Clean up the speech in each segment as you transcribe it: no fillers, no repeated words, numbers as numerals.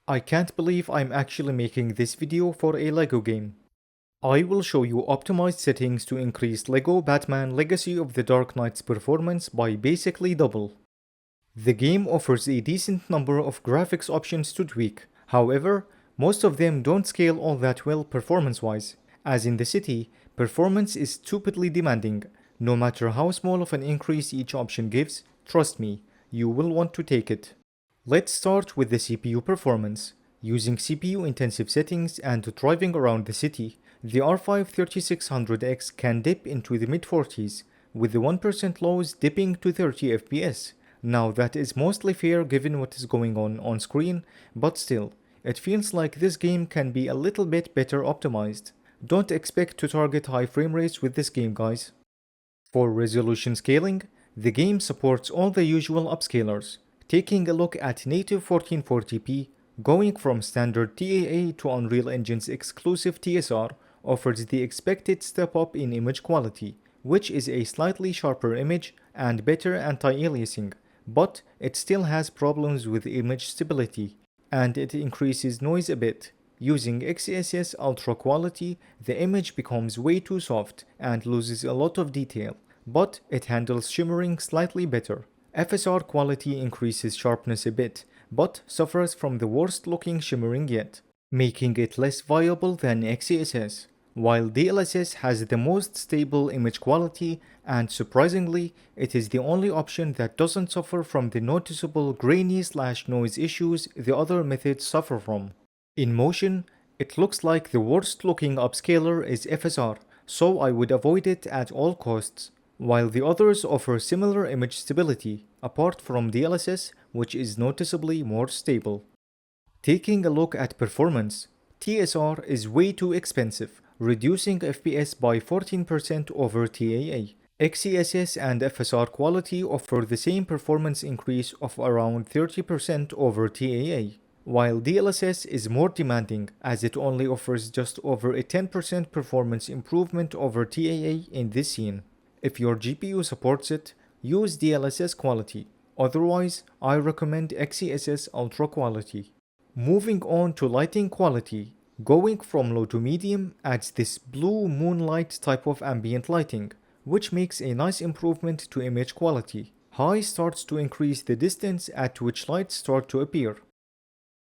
I can't believe I'm actually making this video for a LEGO game. I will show you optimized settings to increase LEGO Batman Legacy of the Dark Knight's performance by basically double. The game offers a decent number of graphics options to tweak, however, most of them don't scale all that well performance-wise. As in the city, performance is stupidly demanding. No matter how small of an increase each option gives, trust me, you will want to take it. Let's start with the CPU performance. Using CPU-intensive settings and driving around the city, the R5 3600X can dip into the mid-40s, with the 1% lows dipping to 30 FPS. Now that is mostly fair given what is going on screen, but still, it feels like this game can be a little bit better optimized. Don't expect to target high frame rates with this game, guys. For resolution scaling, the game supports all the usual upscalers. Taking a look at native 1440p, going from standard TAA to Unreal Engine's exclusive TSR offers the expected step up in image quality, which is a slightly sharper image and better anti-aliasing, but it still has problems with image stability, and it increases noise a bit. Using XeSS Ultra quality, the image becomes way too soft and loses a lot of detail, but it handles shimmering slightly better. FSR quality increases sharpness a bit, but suffers from the worst looking shimmering yet, making it less viable than XeSS, while DLSS has the most stable image quality, and surprisingly, it is the only option that doesn't suffer from the noticeable grainy/noise issues the other methods suffer from. In motion, it looks like the worst looking upscaler is FSR, so I would avoid it at all costs, while the others offer similar image stability, apart from DLSS, which is noticeably more stable. Taking a look at performance, TSR is way too expensive, reducing FPS by 14% over TAA. XeSS and FSR quality offer the same performance increase of around 30% over TAA, while DLSS is more demanding as it only offers just over a 10% performance improvement over TAA in this scene. If your GPU supports it, use DLSS quality, otherwise I recommend XeSS Ultra quality. Moving on to lighting quality, going from low to medium adds this blue moonlight type of ambient lighting, which makes a nice improvement to image quality. High starts to increase the distance at which lights start to appear.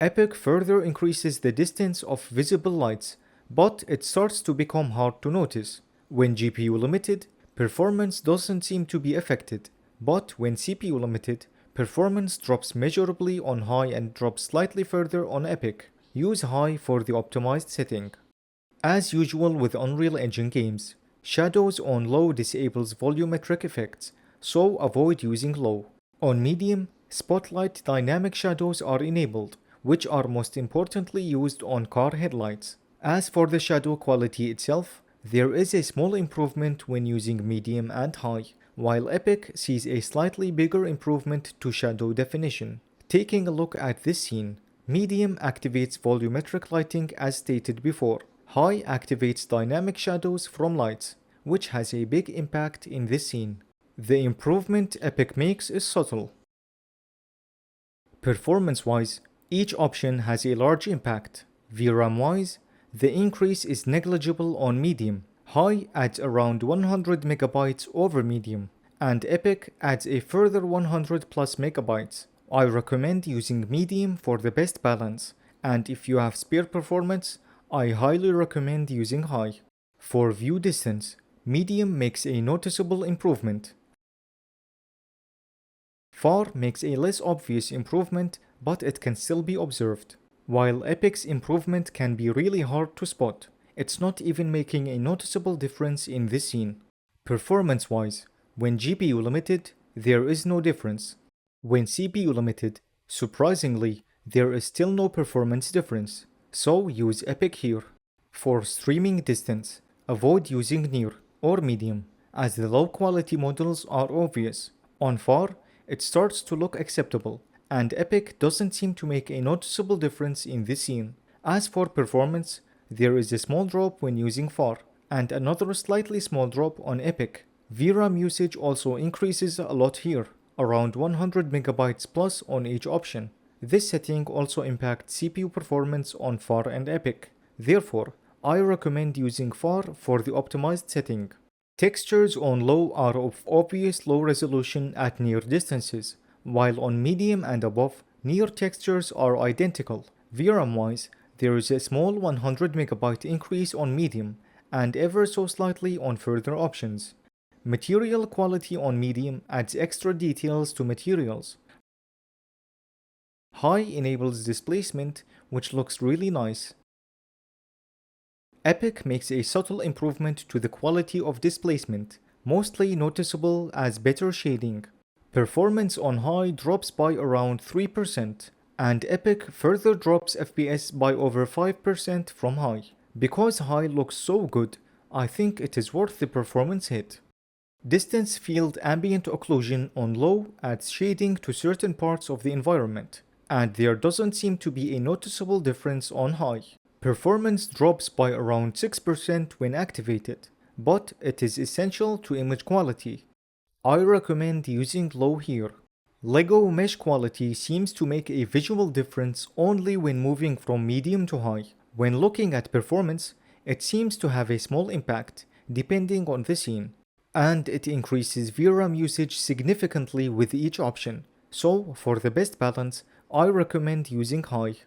Epic further increases the distance of visible lights, but it starts to become hard to notice. When GPU limited, performance doesn't seem to be affected, but when CPU limited, performance drops measurably on high and drops slightly further on Epic. Use high for the optimized setting. As usual with Unreal Engine games, shadows on low disables volumetric effects, so avoid using low. On medium, spotlight dynamic shadows are enabled, which are most importantly used on car headlights. As for the shadow quality itself, there is a small improvement when using medium and high, while Epic sees a slightly bigger improvement to shadow definition. Taking a look at this scene, medium activates volumetric lighting as stated before. High activates dynamic shadows from lights, which has a big impact in this scene. The improvement Epic makes is subtle. Performance-wise, each option has a large impact. VRAM-wise, the increase is negligible on medium. High adds around 100 MB over medium, and Epic adds a further 100 plus MB. I recommend using medium for the best balance, and if you have spare performance, I highly recommend using high. For view distance, medium makes a noticeable improvement. Far makes a less obvious improvement, but it can still be observed. While Epic's improvement can be really hard to spot, it's not even making a noticeable difference in this scene. Performance-wise, when GPU limited, there is no difference. When CPU limited, surprisingly, there is still no performance difference, so use Epic here. For streaming distance, avoid using near or medium, as the low quality models are obvious. On far, it starts to look acceptable, and Epic doesn't seem to make a noticeable difference in this scene. As for performance, there is a small drop when using far, and another slightly small drop on Epic. VRAM usage also increases a lot here, around 100 MB plus on each option, This setting also impacts CPU performance on FAR and EPIC. Therefore, I recommend using FAR for the optimized setting. Textures on low are of obvious low resolution at near distances, while on medium and above, near textures are identical. VRAM-wise, there is a small 100 MB increase on medium and ever so slightly on further options. Material quality on medium adds extra details to materials. High enables displacement, which looks really nice. EPIC makes a subtle improvement to the quality of displacement, mostly noticeable as better shading. Performance on high drops by around 3%, and EPIC further drops FPS by over 5% from high. Because high looks so good, I think it is worth the performance hit. Distance field ambient occlusion on low adds shading to certain parts of the environment, and there doesn't seem to be a noticeable difference on high. Performance drops by around 6% when activated, but it is essential to image quality. I recommend using low here. LEGO mesh quality seems to make a visual difference only when moving from medium to high. When looking at performance, it seems to have a small impact, depending on the scene, and it increases VRAM usage significantly with each option, so for the best balance, I recommend using high.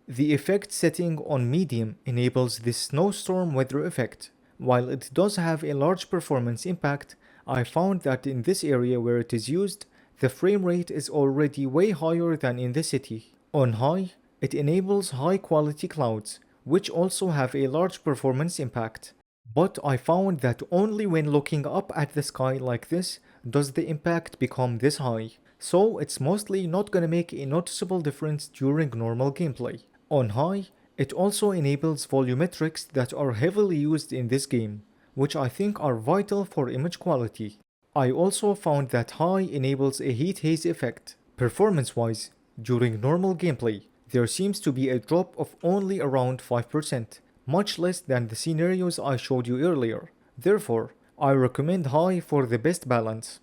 The effect setting on medium enables this snowstorm weather effect. While it does have a large performance impact, I found that in this area where it is used, the frame rate is already way higher than in the city. On high, it enables high quality clouds, which also have a large performance impact. But I found that only when looking up at the sky like this does the impact become this high, so it's mostly not gonna make a noticeable difference during normal gameplay. On high, it also enables volumetrics that are heavily used in this game, which I think are vital for image quality. I also found that high enables a heat haze effect. Performance-wise, during normal gameplay, there seems to be a drop of only around 5%, much less than the scenarios I showed you earlier. Therefore, I recommend high for the best balance.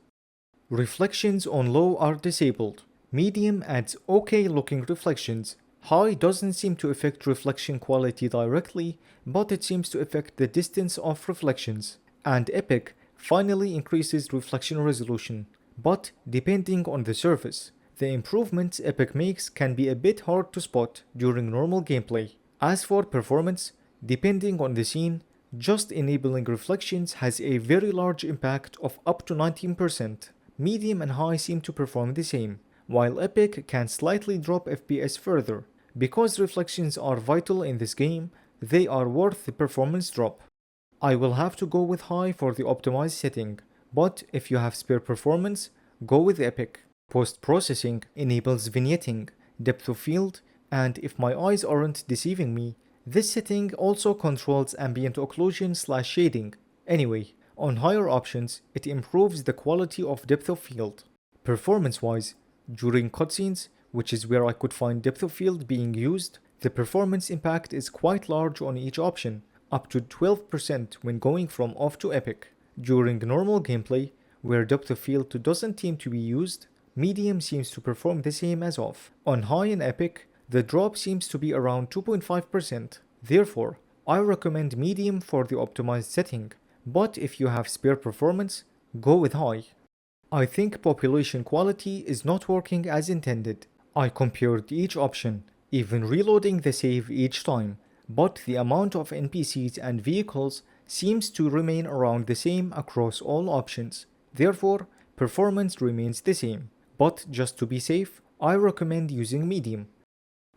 Reflections on low are disabled. Medium adds okay looking reflections. High doesn't seem to affect reflection quality directly, but it seems to affect the distance of reflections. And EPIC finally increases reflection resolution, but depending on the surface. The improvements EPIC makes can be a bit hard to spot during normal gameplay. As for performance, depending on the scene, just enabling reflections has a very large impact of up to 19%. Medium and high seem to perform the same, while EPIC can slightly drop FPS further. Because reflections are vital in this game, they are worth the performance drop. I will have to go with high for the optimized setting, but if you have spare performance, go with EPIC. Post-processing enables vignetting, depth of field, and if my eyes aren't deceiving me, this setting also controls ambient occlusion / shading. Anyway, on higher options, it improves the quality of depth of field. Performance-wise, during cutscenes, which is where I could find depth of field being used, the performance impact is quite large on each option, up to 12% when going from off to EPIC. During normal gameplay, where depth of field doesn't seem to be used, medium seems to perform the same as off. On high and EPIC, the drop seems to be around 2.5%. Therefore, I recommend medium for the optimized setting, but if you have spare performance, go with high. I think population quality is not working as intended. I compared each option, even reloading the save each time, but the amount of NPCs and vehicles seems to remain around the same across all options. Therefore, performance remains the same, but just to be safe, I recommend using medium.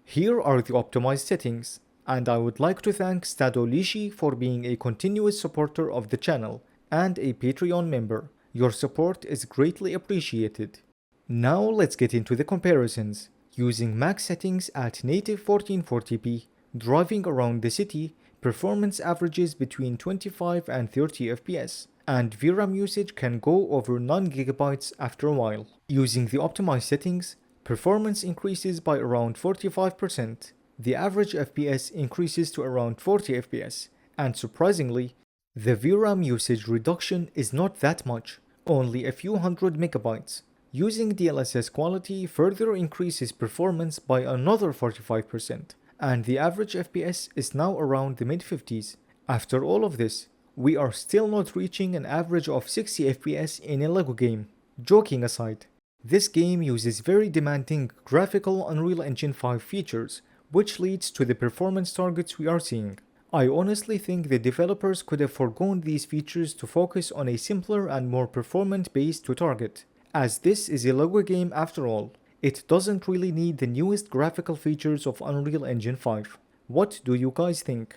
Here are the optimized settings, and I would like to thank Stadolishi for being a continuous supporter of the channel and a Patreon member. Your support is greatly appreciated. Now let's get into the comparisons. Using max settings at native 1440p, driving around the city, performance averages between 25 and 30 FPS, and VRAM usage can go over 9 GB after a while. Using the optimized settings, performance increases by around 45%. The average FPS increases to around 40 FPS, and surprisingly, the VRAM usage reduction is not that much, only a few hundred megabytes. Using DLSS quality further increases performance by another 45%, and the average FPS is now around the mid-50s. After all of this, we are still not reaching an average of 60 FPS in a LEGO game. Joking aside, this game uses very demanding graphical Unreal Engine 5 features, which leads to the performance targets we are seeing. I honestly think the developers could have foregone these features to focus on a simpler and more performant base to target, as this is a LEGO game after all. It doesn't really need the newest graphical features of Unreal Engine 5. What do you guys think?